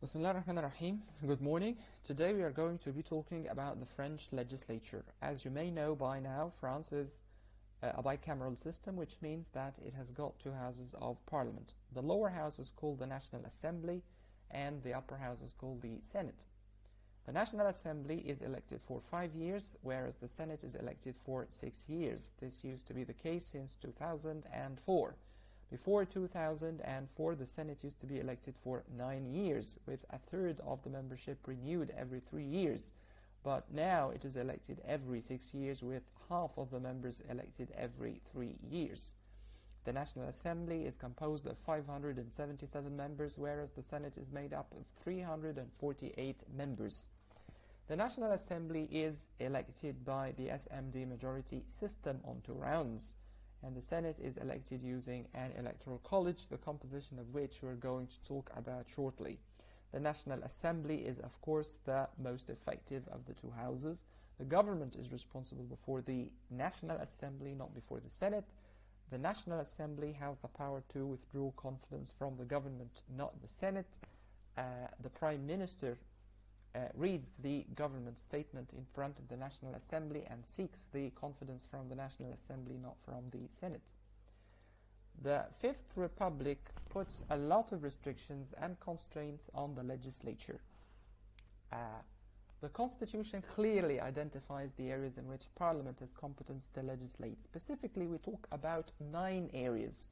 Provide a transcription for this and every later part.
Bismillahirrahmanirrahim. Good morning. Today we are going to be talking about the French legislature. As you may know by now, France is a bicameral system, which means that it has got two houses of parliament. The lower house is called the National Assembly and the upper house is called the Senate. The National Assembly is elected for 5 years, whereas the Senate is elected for 6 years. This used to be the case since 2004. Before 2004, the Senate used to be elected for 9 years, with a third of the membership renewed every 3 years. But now it is elected every 6 years, with half of the members elected every 3 years. The National Assembly is composed of 577 members, whereas the Senate is made up of 348 members. The National Assembly is elected by the SMD majority system on 2 rounds. And the Senate is elected using an electoral college, the composition of which we're going to talk about shortly. The National Assembly is, of course, the most effective of the 2 houses. The government is responsible before the National Assembly, not before the Senate. The National Assembly has the power to withdraw confidence from the government, not the Senate. The Prime Minister reads the government statement in front of the National Assembly and seeks the confidence from the National Assembly, not from the Senate. The Fifth Republic puts a lot of restrictions and constraints on the legislature. The Constitution clearly identifies the areas in which Parliament has competence to legislate. Specifically, we talk about 9 areas.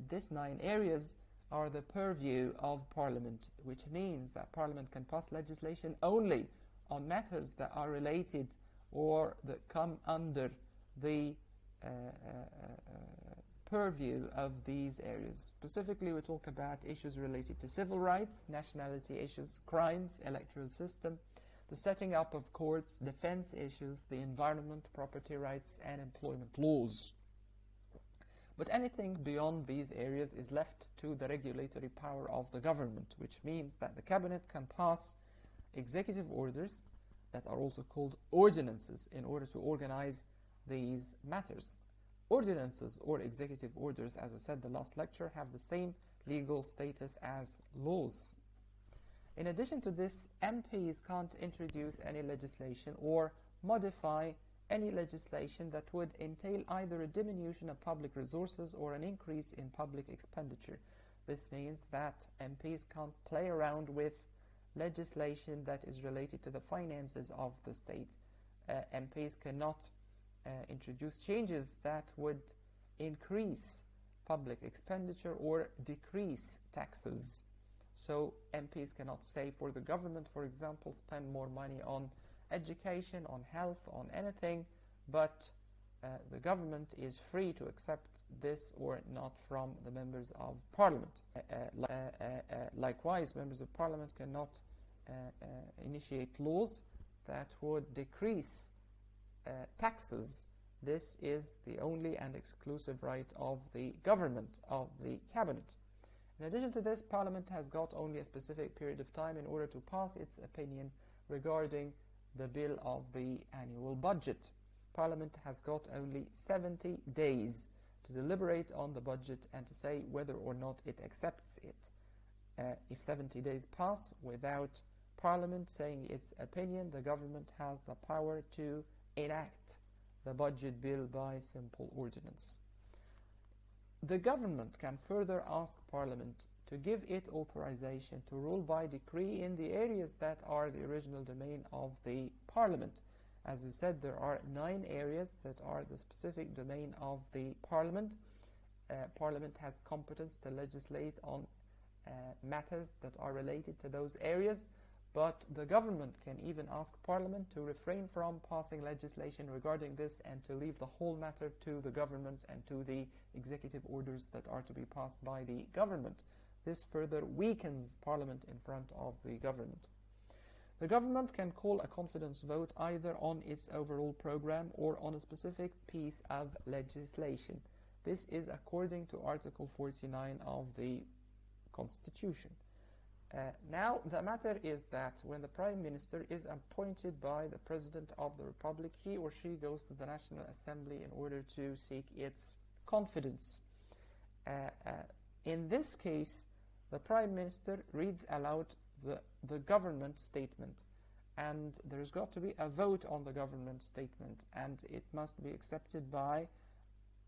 These 9 areas are the purview of Parliament, which means that Parliament can pass legislation only on matters that are related or that come under the purview of these areas. Specifically, we talk about issues related to civil rights, nationality issues, crimes, electoral system, the setting up of courts, defense issues, the environment, property rights, and employment laws. But anything beyond these areas is left to the regulatory power of the government, which means that the cabinet can pass executive orders that are also called ordinances in order to organize these matters. Ordinances or executive orders, as I said the last lecture, have the same legal status as laws. In addition to this, MPs can't introduce any legislation or modify any legislation that would entail either a diminution of public resources or an increase in public expenditure. This means that MPs can't play around with legislation that is related to the finances of the state. MPs cannot introduce changes that would increase public expenditure or decrease taxes. So MPs cannot say for the government, for example, spend more money on education, on health, on anything, but the government is free to accept this or not from the members of parliament. Likewise, members of parliament cannot initiate laws that would decrease taxes. This is the only and exclusive right of the government, of the cabinet. In addition to this, parliament has got only a specific period of time in order to pass its opinion regarding the bill of the annual budget. Parliament has got only 70 days to deliberate on the budget and to say whether or not it accepts it. If 70 days pass without Parliament saying its opinion, the government has the power to enact the budget bill by simple ordinance. The government can further ask Parliament to give it authorization to rule by decree in the areas that are the original domain of the Parliament. As we said, there are 9 areas that are the specific domain of the Parliament. Parliament has competence to legislate on matters that are related to those areas, but the government can even ask Parliament to refrain from passing legislation regarding this and to leave the whole matter to the government and to the executive orders that are to be passed by the government. This further weakens Parliament in front of the government. The government can call a confidence vote either on its overall program or on a specific piece of legislation. This is according to Article 49 of the Constitution. Now, the matter is that when the Prime Minister is appointed by the President of the Republic, he or she goes to the National Assembly in order to seek its confidence. In this case, the Prime Minister reads aloud the government statement, and there's got to be a vote on the government statement, and it must be accepted by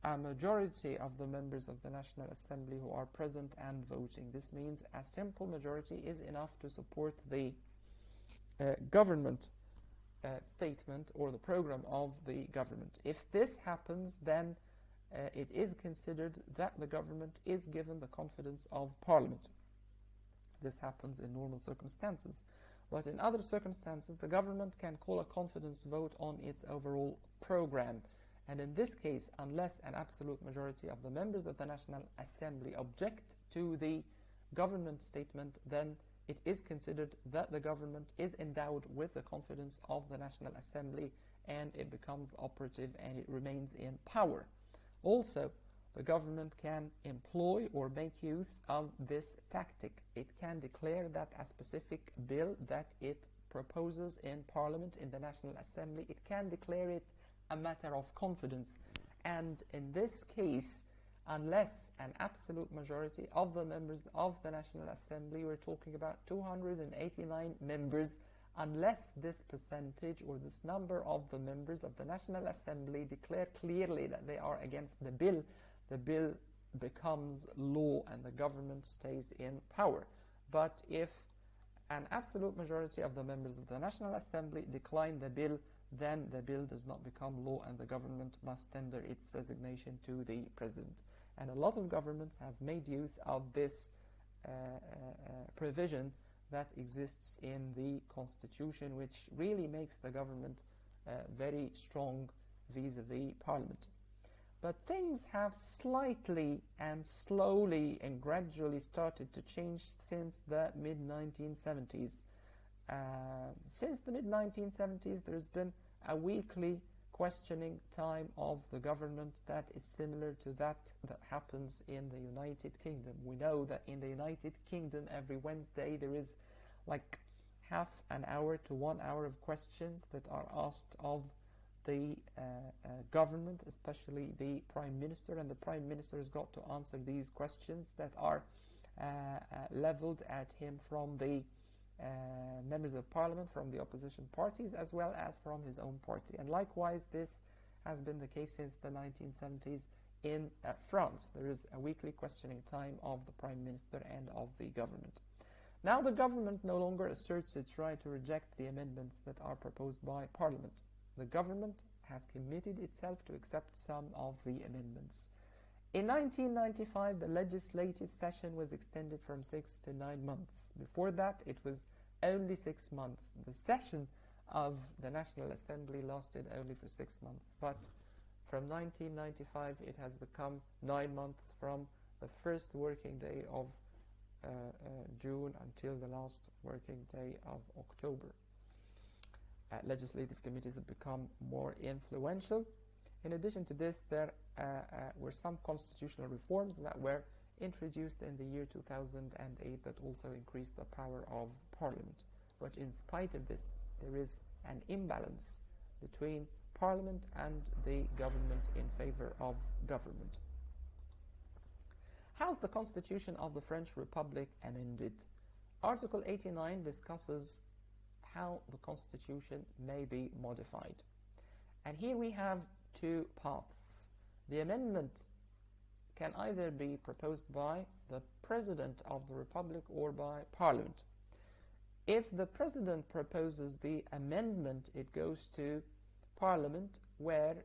a majority of the members of the National Assembly who are present and voting. This means a simple majority is enough to support the government statement or the program of the government. If this happens, then it is considered that the government is given the confidence of Parliament. This happens in normal circumstances. But in other circumstances, the government can call a confidence vote on its overall program. And in this case, unless an absolute majority of the members of the National Assembly object to the government statement, then it is considered that the government is endowed with the confidence of the National Assembly, and it becomes operative and it remains in power. Also, the government can employ or make use of this tactic. It can declare that a specific bill that it proposes in Parliament, in the National Assembly, it can declare it a matter of confidence. And in this case, unless an absolute majority of the members of the National Assembly, we're talking about 289 members, unless this percentage or this number of the members of the National Assembly declare clearly that they are against the bill becomes law and the government stays in power. But if an absolute majority of the members of the National Assembly decline the bill, then the bill does not become law and the government must tender its resignation to the president. And a lot of governments have made use of this provision that exists in the Constitution, which really makes the government very strong vis-a-vis Parliament. But things have slightly and slowly and gradually started to change since the mid-1970s. Since the mid-1970s, there's been a weekly questioning time of the government that is similar to that happens in the United Kingdom. We know that in the United Kingdom, every Wednesday there is like half an hour to 1 hour of questions that are asked of the government, especially the Prime Minister, and the Prime Minister has got to answer these questions that are leveled at him from the members of Parliament, from the opposition parties, as well as from his own party. And likewise, this has been the case since the 1970s in France. There is a weekly questioning time of the Prime Minister and of the government. Now the government no longer asserts its right to reject the amendments that are proposed by Parliament. The government has committed itself to accept some of the amendments. In 1995, the legislative session was extended from 6 to 9 months. Before that, it was only 6 months. The session of the National Assembly lasted only for 6 months. But from 1995, it has become 9 months from the first working day of June until the last working day of October. Legislative committees have become more influential. In addition to this, there were some constitutional reforms that were introduced in the year 2008 that also increased the power of Parliament. But in spite of this, there is an imbalance between Parliament and the government in favor of government. How's the Constitution of the French Republic amended? Article 89 discusses how the Constitution may be modified. And here we have two paths. The amendment can either be proposed by the President of the Republic or by Parliament. If the President proposes the amendment, it goes to Parliament, where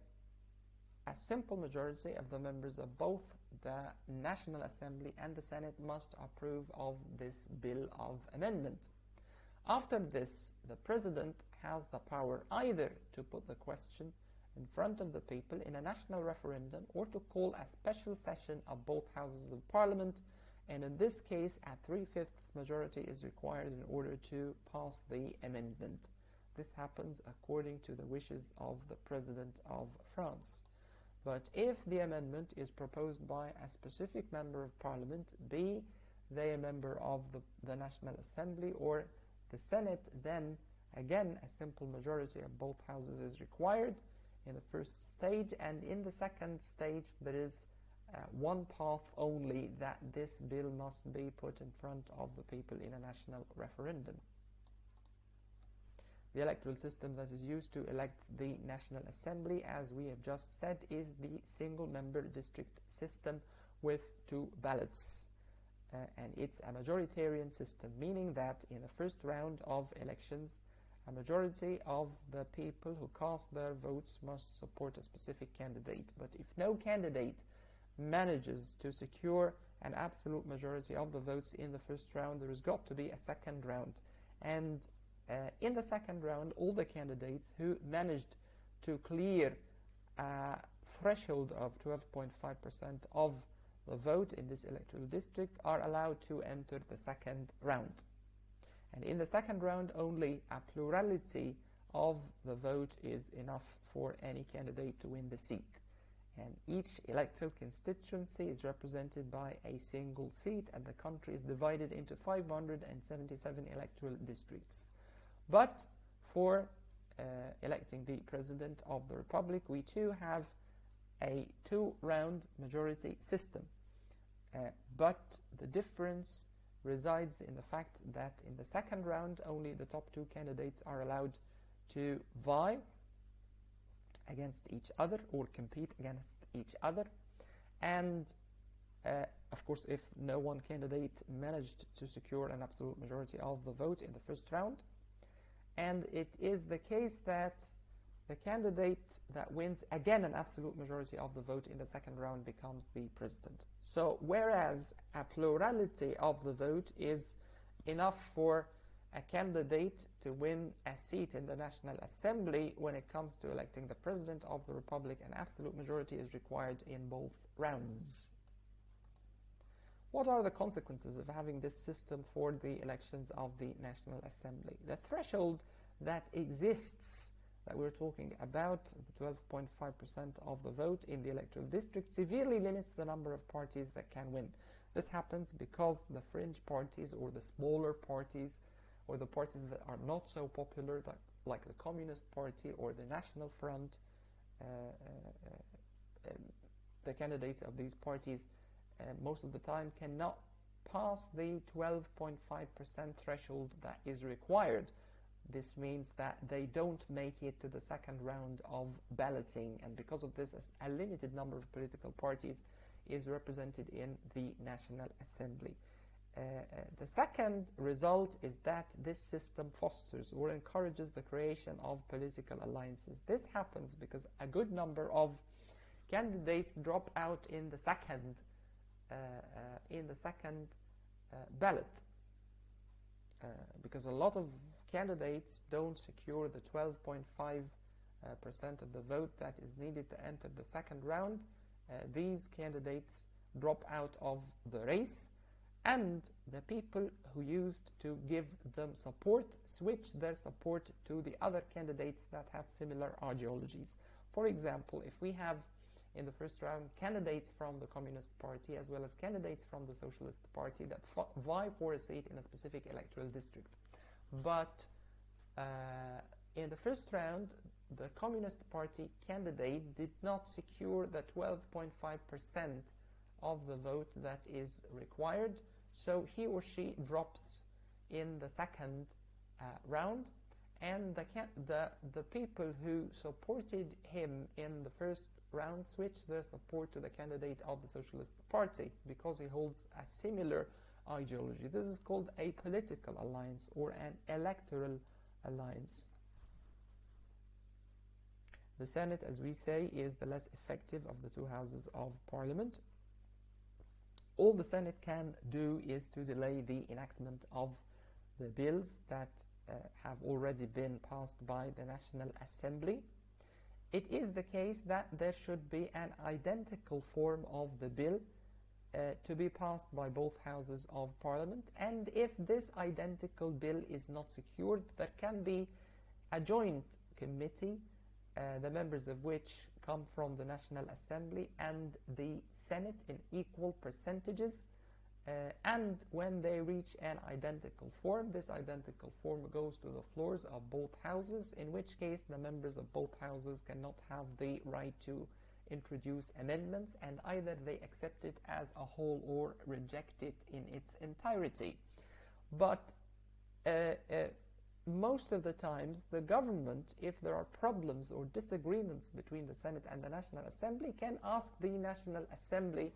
a simple majority of the members of both the National Assembly and the Senate must approve of this bill of amendment. After this, the President has the power either to put the question in front of the people in a national referendum or to call a special session of both houses of Parliament, and in this case a 3/5 majority is required in order to pass the amendment. This happens according to the wishes of the President of France. But if the amendment is proposed by a specific member of Parliament, be they a member of the National Assembly or the Senate, then again a simple majority of both houses is required in the first stage, and in the second stage there is one path only, that this bill must be put in front of the people in a national referendum. The electoral system that is used to elect the National Assembly, as we have just said, is the single-member district system with 2 ballots. And it's a majoritarian system, meaning that in the first round of elections, a majority of the people who cast their votes must support a specific candidate. But if no candidate manages to secure an absolute majority of the votes in the first round, there has got to be a second round. And in the second round, all the candidates who managed to clear a threshold of 12.5% of the vote in this electoral district are allowed to enter the second round. And in the second round, only a plurality of the vote is enough for any candidate to win the seat. And each electoral constituency is represented by a single seat, and the country is divided into 577 electoral districts. But for electing the President of the Republic, we too have a 2-round majority system. But the difference resides in the fact that in the second round, only the top 2 candidates are allowed to vie against each other or compete against each other. And of course, if no one candidate managed to secure an absolute majority of the vote in the first round, and it is the case that the candidate that wins again an absolute majority of the vote in the second round becomes the president. So whereas a plurality of the vote is enough for a candidate to win a seat in the National Assembly, when it comes to electing the President of the Republic, an absolute majority is required in both rounds. What are the consequences of having this system for the elections of the National Assembly? The threshold that exists, that we're talking about, the 12.5% of the vote in the electoral district, severely limits the number of parties that can win. This happens because the fringe parties, or the smaller parties, or the parties that are not so popular, like the Communist Party or the National Front, the candidates of these parties most of the time cannot pass the 12.5% threshold that is required. This means that they don't make it to the second round of balloting, and because of this, a limited number of political parties is represented in the National Assembly. The second result is that this system fosters or encourages the creation of political alliances. This happens because a good number of candidates drop out in the second ballot, because a lot of candidates don't secure the 12.5% of the vote that is needed to enter the second round. These candidates drop out of the race, and the people who used to give them support switch their support to the other candidates that have similar ideologies. For example, if we have in the first round candidates from the Communist Party as well as candidates from the Socialist Party that vie for a seat in a specific electoral district, but in the first round the Communist Party candidate did not secure the 12.5% of the vote that is required, so he or she drops in the second round, and the people who supported him in the first round switch their support to the candidate of the Socialist Party because he holds a similar ideology. This is called a political alliance or an electoral alliance. The Senate, as we say, is the less effective of the 2 houses of Parliament. All the Senate can do is to delay the enactment of the bills that have already been passed by the National Assembly. It is the case that there should be an identical form of the bill to be passed by both houses of Parliament, and if this identical bill is not secured, there can be a joint committee, the members of which come from the National Assembly and the Senate in equal percentages, and when they reach an identical form, this identical form goes to the floors of both houses, in which case the members of both houses cannot have the right to introduce amendments, and either they accept it as a whole or reject it in its entirety. But most of the times, the government, if there are problems or disagreements between the Senate and the National Assembly, can ask the National Assembly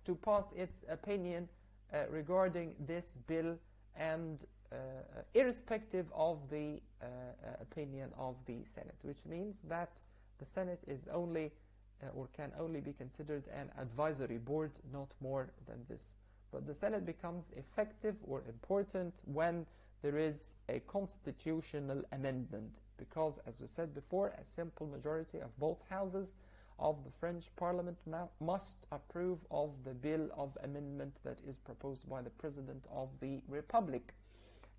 to pass its opinion regarding this bill, and irrespective of the opinion of the Senate, which means that the Senate is only or can only be considered an advisory board, not more than this. But the Senate becomes effective or important when there is a constitutional amendment, because, as we said before, a simple majority of both houses of the French Parliament must approve of the bill of amendment that is proposed by the President of the Republic.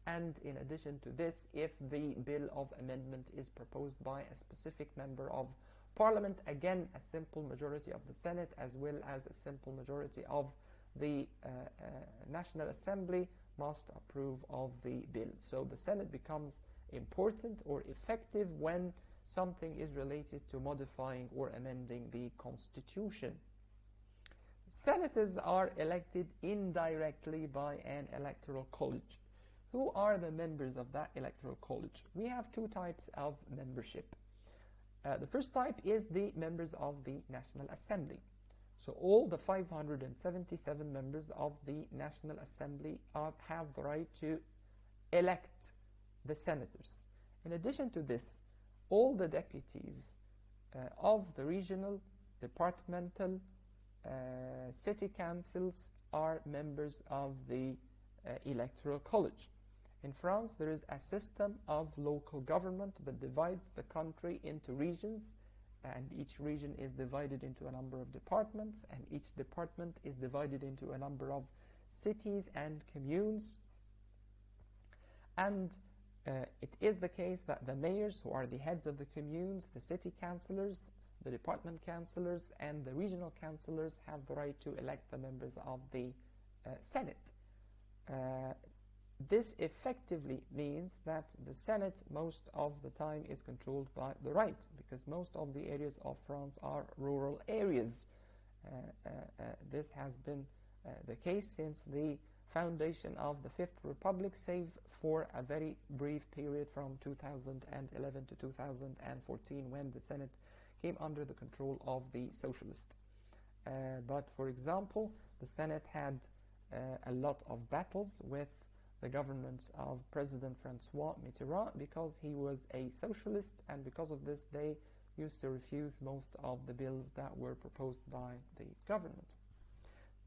And in addition to this, if the bill of amendment is proposed by a specific member of Parliament, again, a simple majority of the Senate as well as a simple majority of the National Assembly must approve of the bill. So the Senate becomes important or effective when something is related to modifying or amending the Constitution. Senators are elected indirectly by an electoral college. Who are the members of that electoral college? We have two types of membership. The first type is the members of the National Assembly. So all the 577 members of the National Assembly have the right to elect the senators. In addition to this, all the deputies of the regional, departmental, city councils are members of the electoral college. In France, there is a system of local government that divides the country into regions, and each region is divided into a number of departments, and each department is divided into a number of cities and communes. And it is the case that the mayors, who are the heads of the communes, the city councillors, the department councillors, and the regional councillors have the right to elect the members of the Senate. This effectively means that the Senate most of the time is controlled by the right, because most of the areas of France are rural areas. This has been the case since the foundation of the Fifth Republic, save for a very brief period from 2011 to 2014, when the Senate came under the control of the socialists. But for example, the Senate had a lot of battles with the governments of President François Mitterrand, because he was a socialist, and because of this they used to refuse most of the bills that were proposed by the government.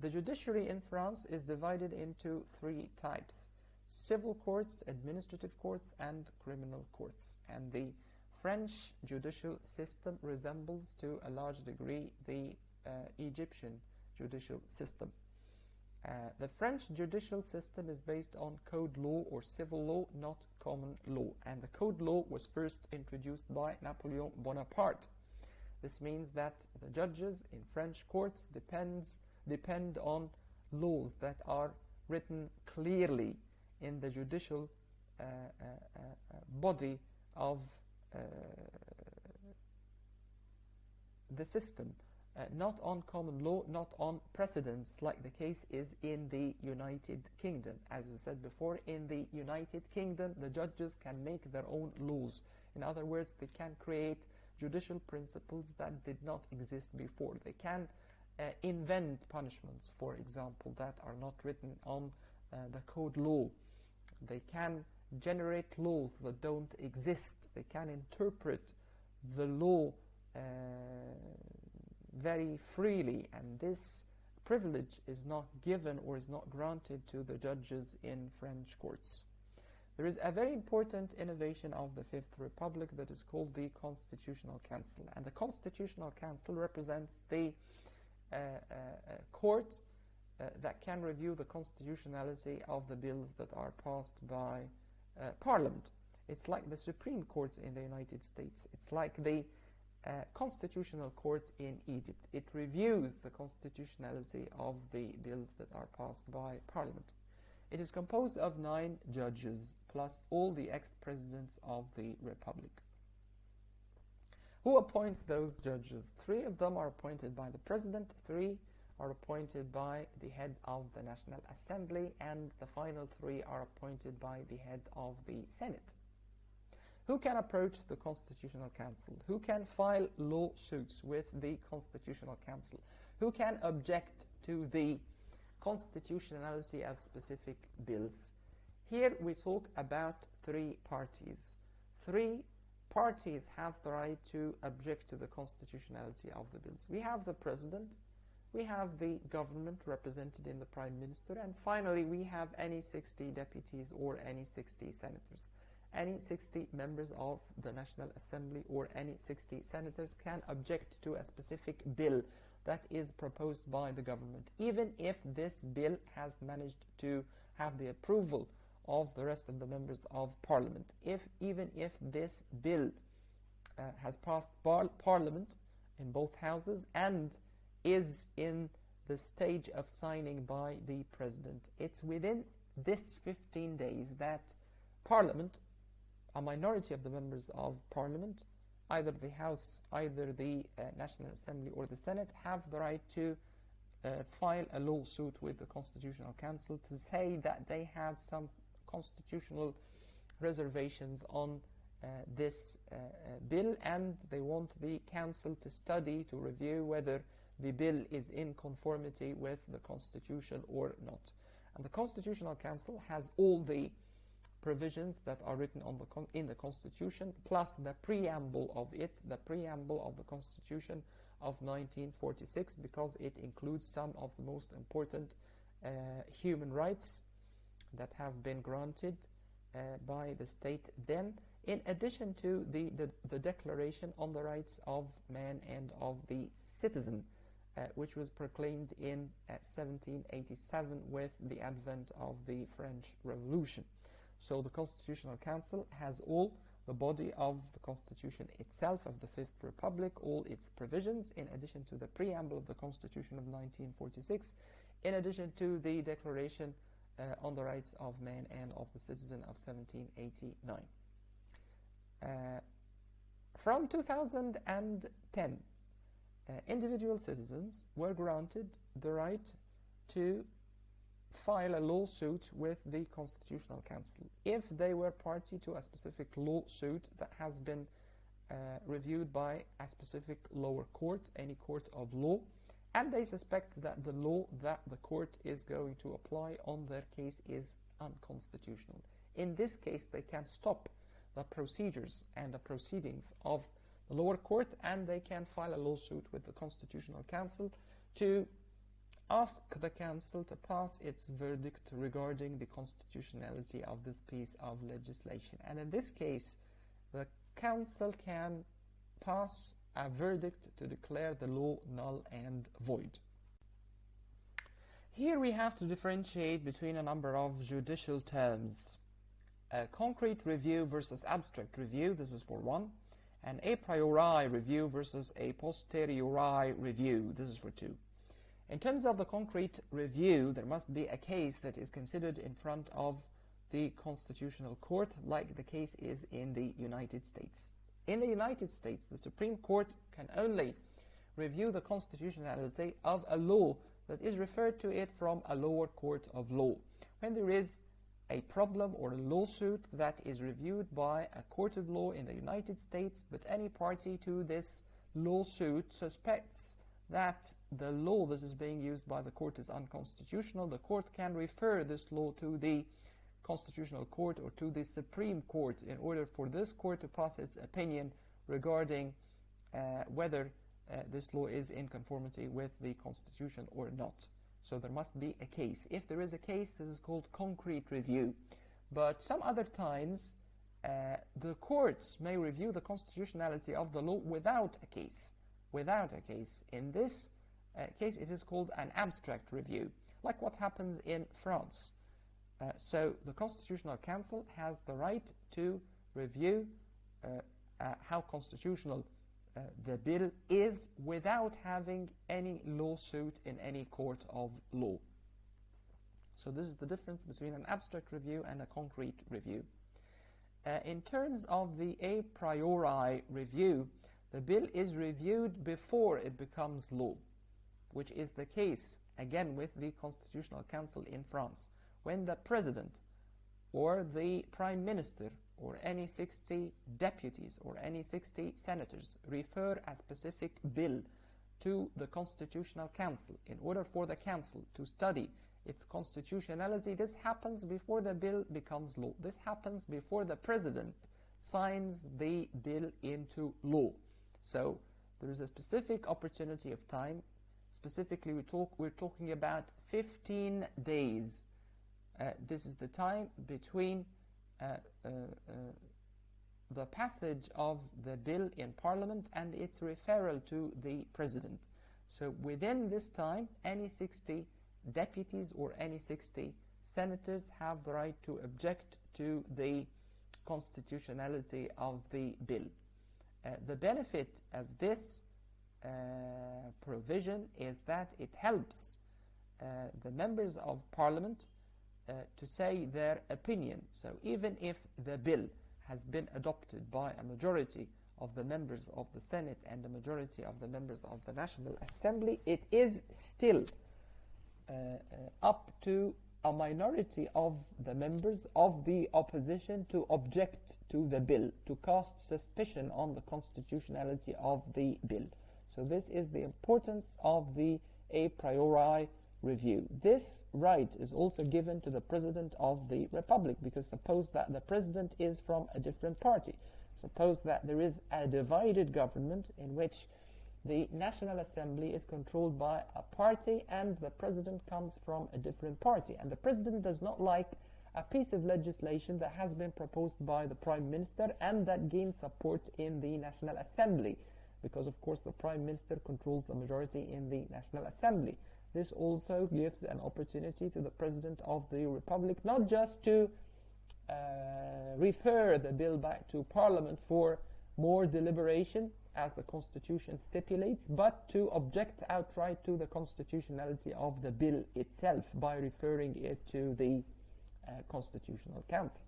The judiciary in France is divided into three types: civil courts, administrative courts, and criminal courts. And the French judicial system resembles to a large degree the Egyptian judicial system. The French judicial system is based on code law or civil law, not common law. And the code law was first introduced by Napoleon Bonaparte. This means that the judges in French courts depend on laws that are written clearly in the judicial body of the system. Not on common law, not on precedents, like the case is in the United Kingdom. As we said before, in the United Kingdom, the judges can make their own laws. In other words, they can create judicial principles that did not exist before. They can invent punishments, for example, that are not written on the code law. They can generate laws that don't exist. They can interpret the law very freely, and this privilege is not given or is not granted to the judges in French courts. There is a very important innovation of the Fifth Republic that is called the Constitutional Council, and the Constitutional Council represents the court that can review the constitutionality of the bills that are passed by Parliament. It's like the Supreme Court in the United States. It's like the Constitutional Court in Egypt. It reviews the constitutionality of the bills that are passed by Parliament. It is composed of 9 judges plus all the ex-presidents of the Republic. Who appoints those judges? 3 of them are appointed by the President, 3 are appointed by the head of the National Assembly, and the final 3 are appointed by the head of the Senate. Who can approach the Constitutional Council? Who can file lawsuits with the Constitutional Council? Who can object to the constitutionality of specific bills? Here we talk about 3 parties. 3 parties have the right to object to the constitutionality of the bills. We have the President, we have the government represented in the Prime Minister, and finally we have any 60 deputies or any 60 senators. Any 60 members of the National Assembly or any 60 senators can object to a specific bill that is proposed by the government, even if this bill has managed to have the approval of the rest of the members of Parliament. Even if this bill has passed Parliament in both houses and is in the stage of signing by the President, it's within this 15 days that Parliament, a minority of the members of Parliament, either the House, either the National Assembly or the Senate, have the right to file a lawsuit with the Constitutional Council to say that they have some constitutional reservations on this bill, and they want the Council to study, to review whether the bill is in conformity with the Constitution or not. And the Constitutional Council has all the provisions that are written on in the Constitution, plus the preamble of it, the preamble of the Constitution of 1946, because it includes some of the most important human rights that have been granted by the state then, in addition to the Declaration on the Rights of Man and of the Citizen, which was proclaimed in 1787 with the advent of the French Revolution. So the Constitutional Council has all the body of the Constitution itself, of the Fifth Republic, all its provisions, in addition to the preamble of the Constitution of 1946, in addition to the Declaration on the Rights of Man and of the Citizen of 1789. From 2010, individual citizens were granted the right to file a lawsuit with the Constitutional Council if they were party to a specific lawsuit that has been reviewed by a specific lower court, any court of law, and they suspect that the law that the court is going to apply on their case is unconstitutional. In this case, they can stop the procedures and the proceedings of the lower court, and they can file a lawsuit with the Constitutional Council to ask the Council to pass its verdict regarding the constitutionality of this piece of legislation. And in this case, the Council can pass a verdict to declare the law null and void. Here we have to differentiate between a number of judicial terms. Concrete review versus abstract review, this is for one. And a priori review versus a posteriori review, this is for two. In terms of the concrete review, there must be a case that is considered in front of the Constitutional Court, like the case is in the United States. In the United States, the Supreme Court can only review the constitutionality of a law that is referred to it from a lower court of law. When there is a problem or a lawsuit that is reviewed by a court of law in the United States, but any party to this lawsuit suspects that the law that is being used by the court is unconstitutional, the court can refer this law to the Constitutional Court or to the Supreme Court in order for this court to pass its opinion regarding whether this law is in conformity with the Constitution or not. So there must be a case. If there is a case, this is called concrete review. But some other times, the courts may review the constitutionality of the law without a case. Without a case. In this case, it is called an abstract review, like what happens in France. So the Constitutional Council has the right to review how constitutional the bill is without having any lawsuit in any court of law. So this is the difference between an abstract review and a concrete review. In terms of the a priori review, the bill is reviewed before it becomes law, which is the case, again, with the Constitutional Council in France. When the President or the Prime Minister or any 60 deputies or any 60 senators refer a specific bill to the Constitutional Council in order for the Council to study its constitutionality, this happens before the bill becomes law. This happens before the President signs the bill into law. So there is a specific opportunity of time. Specifically, we're talking about 15 days. This is the time between the passage of the bill in Parliament and its referral to the President. So within this time, any 60 deputies or any 60 senators have the right to object to the constitutionality of the bill. The benefit of this provision is that it helps the members of Parliament to say their opinion. So even if the bill has been adopted by a majority of the members of the Senate and the majority of the members of the National Assembly, it is still up to a minority of the members of the opposition to object to the bill, to cast suspicion on the constitutionality of the bill. So this is the importance of the a priori review. This right is also given to the President of the Republic, because suppose that the President is from a different party. Suppose that there is a divided government in which the National Assembly is controlled by a party and the President comes from a different party. And the President does not like a piece of legislation that has been proposed by the Prime Minister and that gains support in the National Assembly, because of course the Prime Minister controls the majority in the National Assembly. This also gives an opportunity to the President of the Republic not just to refer the bill back to Parliament for more deliberation, as the Constitution stipulates, but to object outright to the constitutionality of the bill itself by referring it to the Constitutional Council.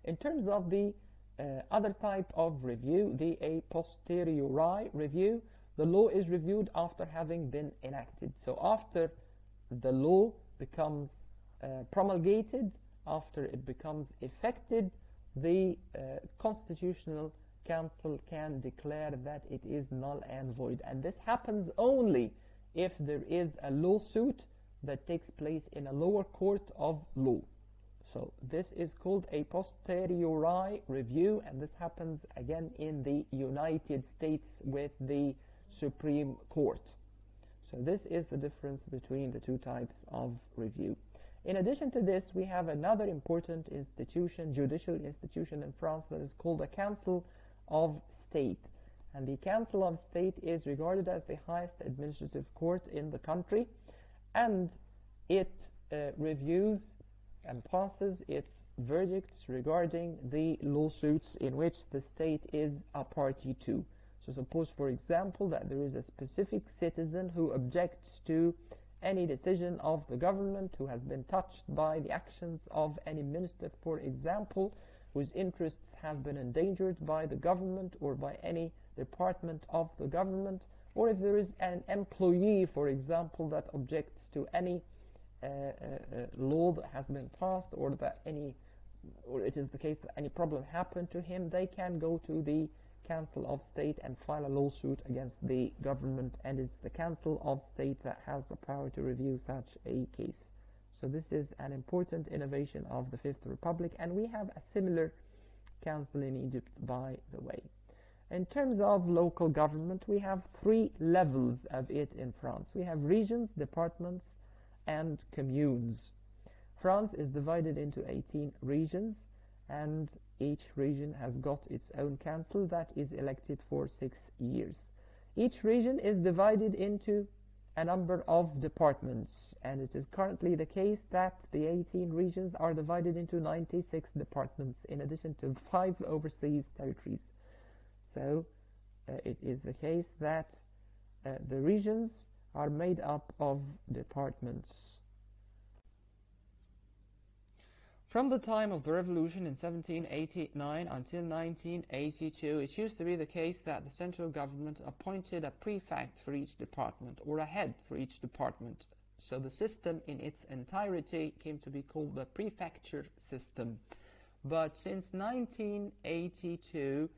In terms of the other type of review, the a posteriori review, the law is reviewed after having been enacted. So after the law becomes promulgated, after it becomes effected, the Constitutional Council can declare that it is null and void. And this happens only if there is a lawsuit that takes place in a lower court of law. So this is called a posteriori review, and this happens again in the United States with the Supreme Court. So this is the difference between the two types of review. In addition to this, we have another important institution, judicial institution in France, that is called a Council of State. And the Council of State is regarded as the highest administrative court in the country, and it reviews and passes its verdicts regarding the lawsuits in which the state is a party to. So suppose, for example, that there is a specific citizen who objects to any decision of the government, who has been touched by the actions of any minister, for example, whose interests have been endangered by the government or by any department of the government, or if there is an employee, for example, that objects to any law that has been passed, or it is the case that any problem happened to him, they can go to the Council of State and file a lawsuit against the government, and it's the Council of State that has the power to review such a case. So this is an important innovation of the Fifth Republic, and we have a similar council in Egypt, by the way. In terms of local government, we have three levels of it in France. We have regions, departments, and communes. France is divided into 18 regions, and each region has got its own council that is elected for 6 years. Each region is divided into a number of departments, and it is currently the case that the 18 regions are divided into 96 departments, in addition to 5 overseas territories. So it is the case that the regions are made up of departments. From the time of the revolution in 1789 until 1982, it used to be the case that the central government appointed a prefect for each department, or a head for each department. So the system in its entirety came to be called the prefecture system. But since 1982,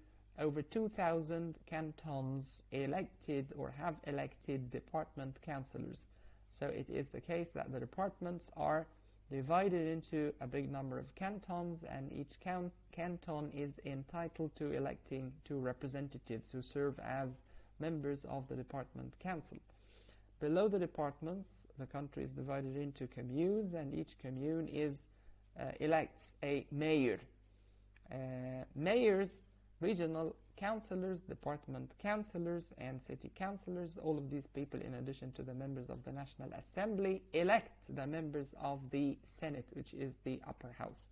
over 2,000 cantons elected or have elected department councillors. So it is the case that the departments are divided into a big number of cantons, and each canton is entitled to electing two representatives who serve as members of the department council. Below the departments, the country is divided into communes, and each commune elects a mayor. Mayors, regional councillors, department councillors, and city councillors, all of these people, in addition to the members of the National Assembly, elect the members of the Senate, which is the upper house.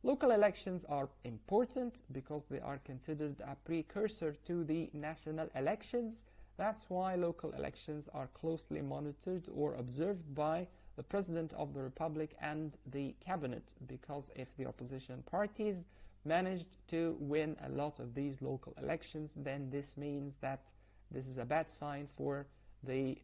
Local elections are important because they are considered a precursor to the national elections. That's why local elections are closely monitored or observed by the President of the Republic and the Cabinet, because if the opposition parties managed to win a lot of these local elections, then this means that this is a bad sign for the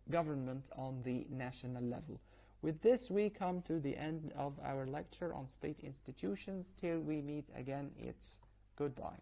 government on the national level. With this, we come to the end of our lecture on state institutions. Till we meet again, it's goodbye.